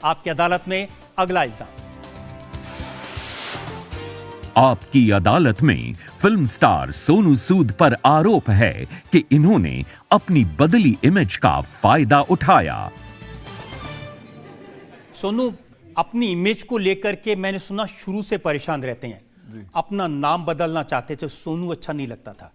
आपकी अदालत में अगला इल्जाम। आपकी अदालत में फिल्म स्टार सोनू सूद पर आरोप है कि इन्होंने अपनी बदली इमेज का फायदा उठाया। सोनू अपनी इमेज को लेकर के मैंने सुना शुरू से परेशान रहते हैं, अपना नाम बदलना चाहते थे, सोनू अच्छा नहीं लगता था।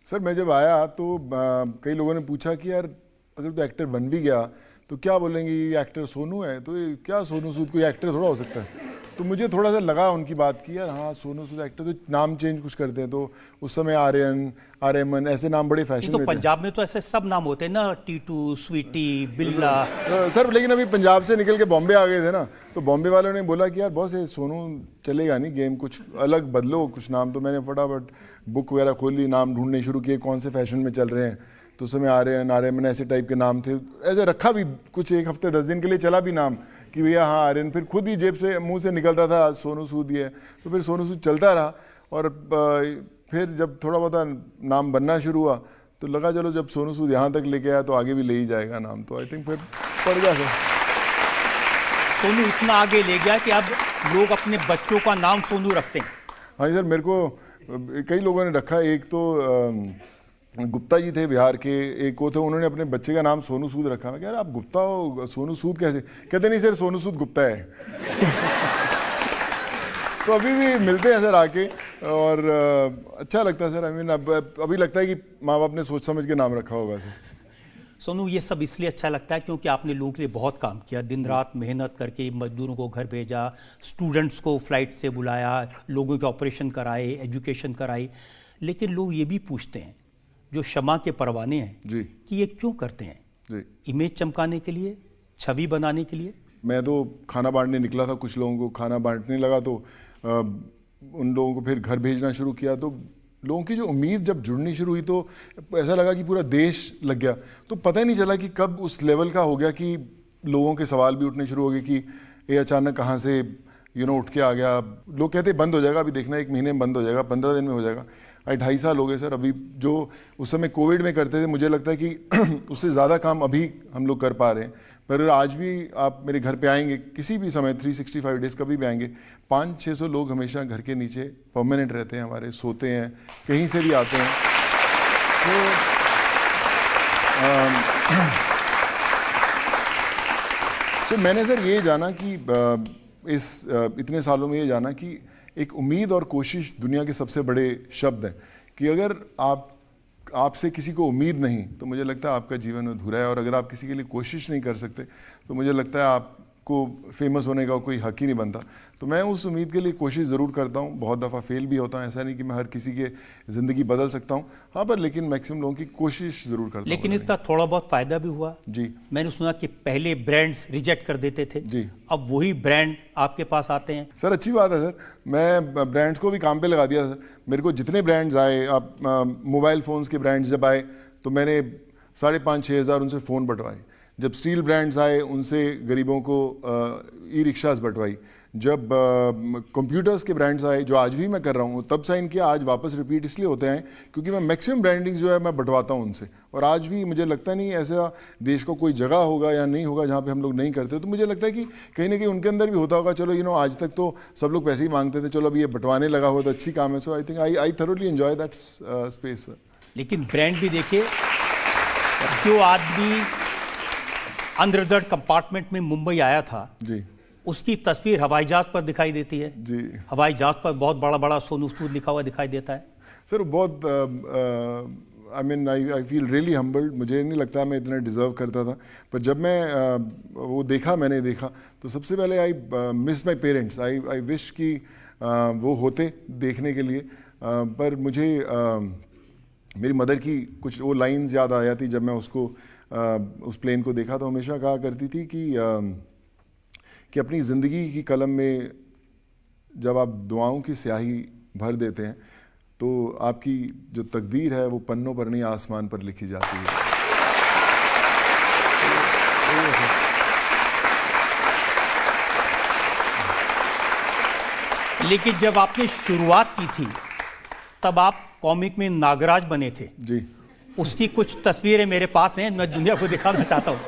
सर मैं जब आया तो कई लोगों ने पूछा कि यार अगर तो एक्टर बन भी गया तो क्या बोलेंगे ये एक्टर सोनू है, तो ये क्या सोनू सूद कोई एक्टर थोड़ा हो सकता है। तो मुझे थोड़ा सा लगा उनकी बात की, यार हाँ सोनू सूद एक्टर, तो नाम चेंज कुछ करते हैं। तो उस समय आर्यन, आर्यमन ऐसे नाम बड़े फैशन तो में थे। पंजाब में तो ऐसे सब नाम होते हैं ना, टीटू, स्वीटी, बिल्ला। सर लेकिन अभी पंजाब से निकल के बॉम्बे आ गए थे ना, तो बॉम्बे वालों ने बोला कि यार बॉस ये सोनू चलेगा नहीं, गेम कुछ अलग बदलो कुछ नाम। तो मैंने फटाफट बुक वगैरह खोली, नाम ढूंढने शुरू किए कौन से फैशन में चल रहे हैं। तो उस समय आर्यन, आर्यमन ऐसे टाइप के नाम थे। ऐसे रखा भी कुछ, एक हफ्ते 10 दिन के लिए चला भी नाम कि भैया हाँ आर्यन, फिर खुद ही जेब से मुंह से निकलता था सोनू सूद ही है, तो फिर सोनू सूद चलता रहा। और फिर जब थोड़ा बहुत नाम बनना शुरू हुआ तो लगा चलो जब सोनू सूद यहाँ तक लेके आया तो आगे भी ले ही जाएगा नाम, तो आई थिंक फिर पड़ गया सर। सोनू इतना आगे ले गया कि अब लोग अपने बच्चों का नाम सोनू रखते हैं। हाँ जी सर, मेरे को कई लोगों ने रखा। एक तो गुप्ता जी थे बिहार के, एक वो थे, उन्होंने अपने बच्चे का नाम सोनू सूद रखा। मैं कह रहा आप गुप्ता हो, सोनू सूद कैसे? कहते नहीं सर सोनू सूद गुप्ता है। तो अभी भी मिलते हैं सर आके, और अच्छा लगता है सर। आई मीन अभी लगता है कि माँ बाप ने सोच समझ के नाम रखा होगा सर। सोनू ये सब इसलिए अच्छा लगता है क्योंकि आपने लोगों के लिए बहुत काम किया, दिन रात मेहनत करके मजदूरों को घर भेजा, स्टूडेंट्स को फ्लाइट से बुलाया, लोगों के ऑपरेशन कराए, एजुकेशन कराई। लेकिन लोग ये भी पूछते हैं जो क्षमा के परवाने हैं जी कि ये क्यों करते हैं? जी, इमेज चमकाने के लिए, छवि बनाने के लिए? मैं तो खाना बांटने निकला था, कुछ लोगों को खाना बांटने लगा तो उन लोगों को फिर घर भेजना शुरू किया। तो लोगों की जो उम्मीद जब जुड़नी शुरू हुई तो ऐसा लगा कि पूरा देश लग गया। तो पता ही नहीं चला कि कब उस लेवल का हो गया कि लोगों के सवाल भी उठने शुरू हो गए कि ये अचानक कहाँ से उठ के आ गया। लोग कहते बंद हो जाएगा, अभी देखना 1 महीने में बंद हो जाएगा, 15 दिन में हो जाएगा। 2.5 साल हो गए सर। अभी जो उस समय कोविड में करते थे, मुझे लगता है कि उससे ज़्यादा काम अभी हम लोग कर पा रहे हैं। पर आज भी आप मेरे घर पे आएंगे किसी भी समय, 365 डेज कभी भी आएंगे, 500-600 लोग हमेशा घर के नीचे परमानेंट रहते हैं हमारे, सोते हैं, कहीं से भी आते हैं। तो मैंने सर ये जाना कि इतने सालों में ये जाना कि एक उम्मीद और कोशिश दुनिया के सबसे बड़े शब्द हैं, कि अगर आपसे किसी को उम्मीद नहीं तो मुझे लगता है आपका जीवन अधूरा है। और अगर आप किसी के लिए कोशिश नहीं कर सकते तो मुझे लगता है आपको फेमस होने का कोई हक ही नहीं बनता। तो मैं उस उम्मीद के लिए कोशिश ज़रूर करता हूँ, बहुत दफ़ा फेल भी होता हूँ। ऐसा नहीं कि मैं हर किसी के ज़िंदगी बदल सकता हूँ, हाँ, पर लेकिन मैक्सिमम लोगों की कोशिश ज़रूर करता हूँ। लेकिन इसका थोड़ा बहुत फ़ायदा भी हुआ जी। मैंने सुना कि पहले ब्रांड्स रिजेक्ट कर देते थे जी, अब वही ब्रांड आपके पास आते हैं। सर अच्छी बात है सर, मैं ब्रांड्स को भी काम पे लगा दिया सर। मेरे को जितने ब्रांड्स आए, आप मोबाइल फ़ोन्स के ब्रांड्स जब आए तो मैंने 5,500-6 हज़ार उनसे फ़ोन बंटवाए। जब स्टील ब्रांड्स आए उनसे गरीबों को ई रिक्शास बंटवाई। जब कंप्यूटर्स के ब्रांड्स आए, जो आज भी मैं कर रहा हूँ, तब साइन किया, आज वापस रिपीट इसलिए होते हैं क्योंकि मैं मैक्सिमम ब्रांडिंग जो है मैं बंटवाता हूँ उनसे। और आज भी मुझे लगता नहीं ऐसा देश को कोई जगह होगा या नहीं होगा जहाँ पे हम लोग नहीं करते। तो मुझे लगता है कि कहीं ना कहीं उनके अंदर भी होता होगा, चलो आज तक तो सब लोग पैसे ही मांगते थे, चलो अब ये बंटवाने लगा हुआ तो अच्छी काम है। So I think I thoroughly enjoy that space sir. लेकिन ब्रांड भी देखिए, जो आदमी अनरिजर्व कंपार्टमेंट में मुंबई आया था जी, उसकी तस्वीर हवाई जहाज पर दिखाई देती है जी। हवाई जहाज पर बहुत बड़ा बड़ा सोनू सूद लिखा हुआ दिखाई देता है। सर बहुत आई फील रियली हम्बल्ड। मुझे नहीं लगता मैं इतना डिज़र्व करता था, पर जब मैं मैंने देखा तो सबसे पहले I miss my parents. I wish कि वो होते देखने के लिए, पर मुझे मेरी मदर की कुछ वो लाइंस याद आ जाती जब मैं उसको उस प्लेन को देखा। तो हमेशा कहा करती थी कि अपनी ज़िंदगी की कलम में जब आप दुआओं की स्याही भर देते हैं तो आपकी जो तकदीर है वो पन्नों पर नहीं आसमान पर लिखी जाती है। लेकिन जब आपने शुरुआत की थी तब आप कॉमिक में नागराज बने थे जी। उसकी कुछ तस्वीरें मेरे पास हैं, मैं दुनिया को दिखाना चाहता हूँ।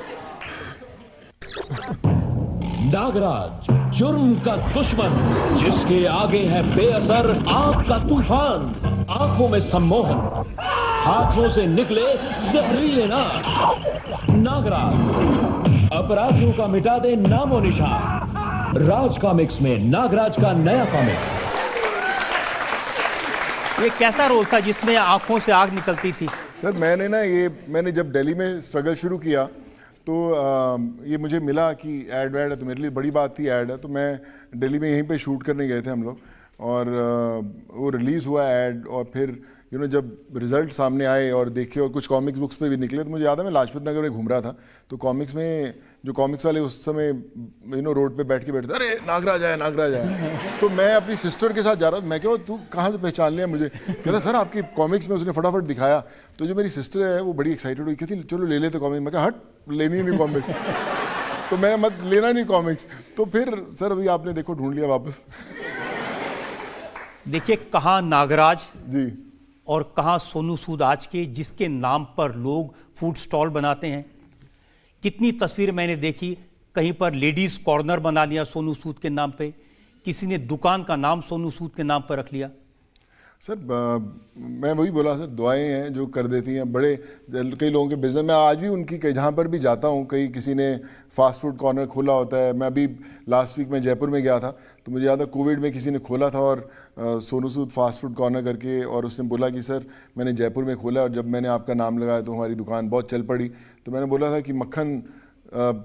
नागराज, जुर्म का दुश्मन, जिसके आगे है बेअसर आग का तूफान, आंखों में सम्मोहन, हाथों से निकले जहरीले नागराज, अपराधियों का मिटा दे नामो निशान। राज कॉमिक्स में नागराज का नया कॉमिक। ये कैसा रोल था जिसमें आंखों से आग निकलती थी? सर मैंने जब दिल्ली में स्ट्रगल शुरू किया तो ये मुझे मिला कि ऐड वैड है, तो मेरे लिए बड़ी बात थी, ऐड है। तो मैं दिल्ली में यहीं पे शूट करने गए थे हम लोग, और वो रिलीज़ हुआ ऐड, और फिर जब रिजल्ट सामने आए और देखे और कुछ कॉमिक्स बुक्स पे भी निकले, तो मुझे याद है मैं लाजपत नगर में घूम रहा था, तो कॉमिक्स में जो कॉमिक्स वाले उस समय रोड पे बैठ के, अरे नागराज आया। तो मैं अपनी सिस्टर के साथ जा रहा था, मैं क्या तू कहाँ से पहचान लिया मुझे? कहता सर आपकी कॉमिक्स में। उसने फटाफट दिखाया, तो जो मेरी सिस्टर है वो बड़ी एक्साइटेड हुई, कहती चलो ले लेते कॉमिक्स। मैं कहा हट, लेनी नहीं कॉमिक्स। तो मैं मत लेना नहीं कॉमिक्स। तो फिर सर अभी आपने देखो ढूंढ लिया वापस। देखिए कहाँ नागराज जी और कहाँ सोनू सूद आज के, जिसके नाम पर लोग फूड स्टॉल बनाते हैं। कितनी तस्वीर मैंने देखी, कहीं पर लेडीज़ कॉर्नर बना लिया सोनू सूद के नाम पे, किसी ने दुकान का नाम सोनू सूद के नाम पर रख लिया। सर मैं वही बोला सर, दुआएं हैं जो कर देती हैं। बड़े कई लोगों के बिजनेस में आज भी उनकी, जहाँ पर भी जाता हूँ, कहीं किसी ने फास्ट फूड कॉर्नर खोला होता है। मैं अभी लास्ट वीक में जयपुर में गया था, तो मुझे याद है कोविड में किसी ने खोला था, और Sonu Sood fast food corner करके, और उसने बोला कि सर मैंने जयपुर में खोला, और जब मैंने आपका नाम लगाया तो हमारी दुकान बहुत चल पड़ी। तो मैंने बोला था कि मक्खन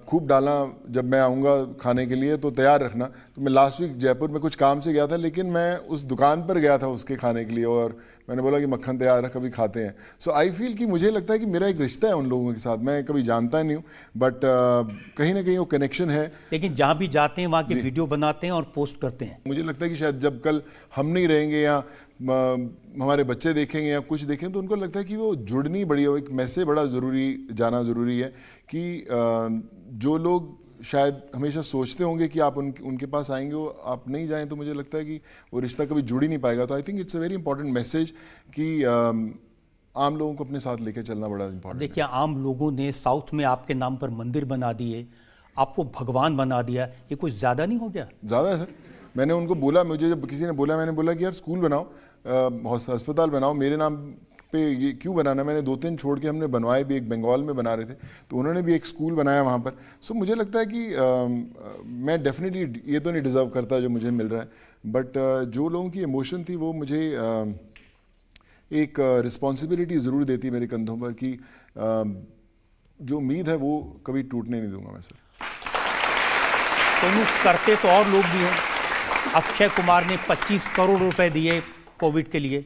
खूब डालना, जब मैं आऊँगा खाने के लिए तो तैयार रखना। तो मैं लास्ट वीक जयपुर में कुछ काम से गया था, लेकिन मैं उस दुकान पर गया था उसके खाने के लिए, और मैंने बोला कि मक्खन तैयार रख, कभी खाते हैं। सो आई फील कि मुझे लगता है कि मेरा एक रिश्ता है उन लोगों के साथ, मैं कभी जानता नहीं हूँ, बट कहीं ना कहीं वो कनेक्शन है। लेकिन जहाँ भी जाते हैं वहाँ के वीडियो बनाते हैं और पोस्ट करते हैं। मुझे लगता है कि शायद जब कल हम नहीं रहेंगे या हमारे बच्चे देखेंगे या कुछ देखें, तो उनको लगता है कि वो जुड़नी बड़ी हो, एक मैसेज बड़ा ज़रूरी जाना ज़रूरी है कि जो लोग शायद हमेशा सोचते होंगे कि आप उनके पास आएंगे, वो आप नहीं जाएं, तो मुझे लगता है कि वो रिश्ता कभी जुड़ ही नहीं पाएगा। तो I think it's a very important message कि आम लोगों को अपने साथ लेकर चलना बड़ा इंपॉर्टेंट है। देखिए आम लोगों ने साउथ में आपके नाम पर मंदिर बना दिए, आपको भगवान बना दिया, ये कुछ ज़्यादा नहीं हो गया? ज़्यादा है सर। मैंने उनको बोला, मुझे जब किसी ने बोला, मैंने बोला कि यार स्कूल बनाओ, अस्पताल बनाओ, मेरे नाम पे ये क्यों बनाना। मैंने 2-3 छोड़ के हमने बनवाए भी, एक बंगाल में बना रहे थे, तो उन्होंने भी एक स्कूल बनाया वहाँ पर। सो मुझे लगता है कि मैं डेफिनेटली ये तो नहीं डिज़र्व करता जो मुझे मिल रहा है, बट जो लोगों की इमोशन थी वो मुझे एक रिस्पॉन्सिबिलिटी ज़रूर देती है मेरे कंधों पर कि जो उम्मीद है वो कभी टूटने नहीं दूंगा मैं सर। सोनू करते तो और लोग भी हैं। अक्षय कुमार ने 25 करोड़ रुपए दिए कोविड के लिए,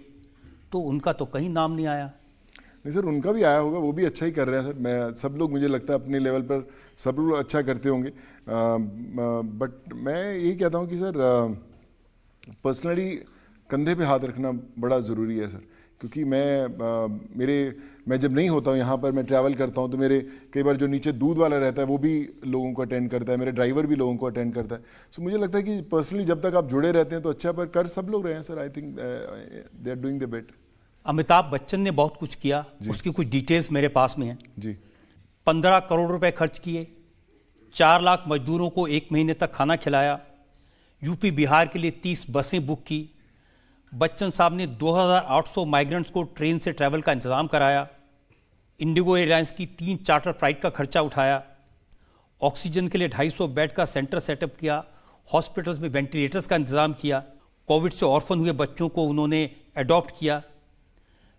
तो उनका तो कहीं नाम नहीं आया। नहीं सर, उनका भी आया होगा, वो भी अच्छा ही कर रहे हैं सर। मैं सब लोग, मुझे लगता है अपने लेवल पर सब लोग अच्छा करते होंगे, बट मैं यही कहता हूँ कि सर पर्सनली कंधे पे हाथ रखना बड़ा ज़रूरी है सर, क्योंकि मैं जब नहीं होता हूँ यहाँ पर, मैं ट्रैवल करता हूँ, तो मेरे कई बार जो नीचे दूध वाला रहता है वो भी लोगों को अटेंड करता है, मेरे ड्राइवर भी लोगों को अटेंड करता है। सो मुझे लगता है कि पर्सनली जब तक आप जुड़े रहते हैं तो अच्छा, पर कर सब लोग रहे हैं sir. I think they are doing the bet. Amitabh Bachchan ने बहुत कुछ किया, उसकी कुछ डिटेल्स मेरे पास में हैं जी। 15 करोड़ रुपए खर्च किए, 4 लाख मजदूरों को 1 महीने तक खाना खिलाया, यूपी बिहार के लिए 30 बसें बुक की। बच्चन साहब ने 2800 माइग्रेंट्स को ट्रेन से ट्रैवल का इंतज़ाम कराया, इंडिगो एयरलाइंस की 3 चार्टर फ्लाइट का खर्चा उठाया, ऑक्सीजन के लिए 250 बेड का सेंटर सेटअप किया, हॉस्पिटल्स में वेंटिलेटर्स का इंतज़ाम किया, कोविड से ऑर्फन हुए बच्चों को उन्होंने अडॉप्ट किया।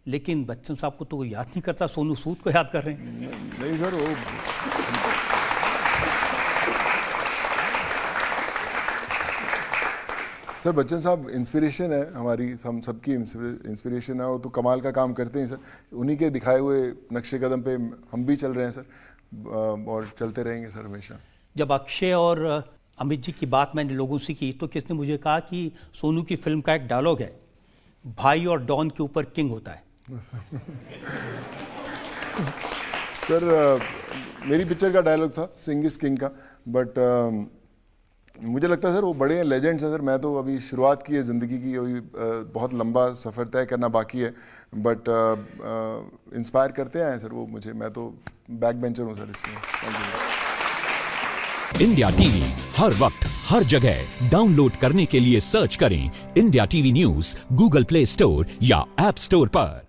लेकिन बच्चन साहब को तो वो याद नहीं करता, सोनू सूद को याद कर रहे हैं। नहीं सर, वो सर बच्चन साहब इंस्पिरेशन है हमारी, हम सबकी इंस्पिरेशन है, और तो कमाल का काम करते हैं सर। उन्हीं के दिखाए हुए नक्शे कदम पे हम भी चल रहे हैं सर, और चलते रहेंगे सर हमेशा। जब अक्षय और अमित जी की बात मैंने लोगों से की, तो किसने मुझे कहा कि सोनू की फिल्म का एक डायलॉग है, भाई और डॉन के ऊपर किंग होता है। सर मेरी पिक्चर का डायलॉग था सिंग इज किंग का, बट मुझे लगता है सर वो बड़े हैं, लेजेंड्स हैं सर। मैं तो अभी शुरुआत की है ज़िंदगी की, अभी बहुत लंबा सफ़र तय करना बाकी है, बट इंस्पायर करते हैं सर वो मुझे। मैं तो बैक बेंचर हूँ सर इसमें। Thank you. इंडिया टीवी हर वक्त हर जगह डाउनलोड करने के लिए सर्च करें India TV news Google play store या ऐप स्टोर पर।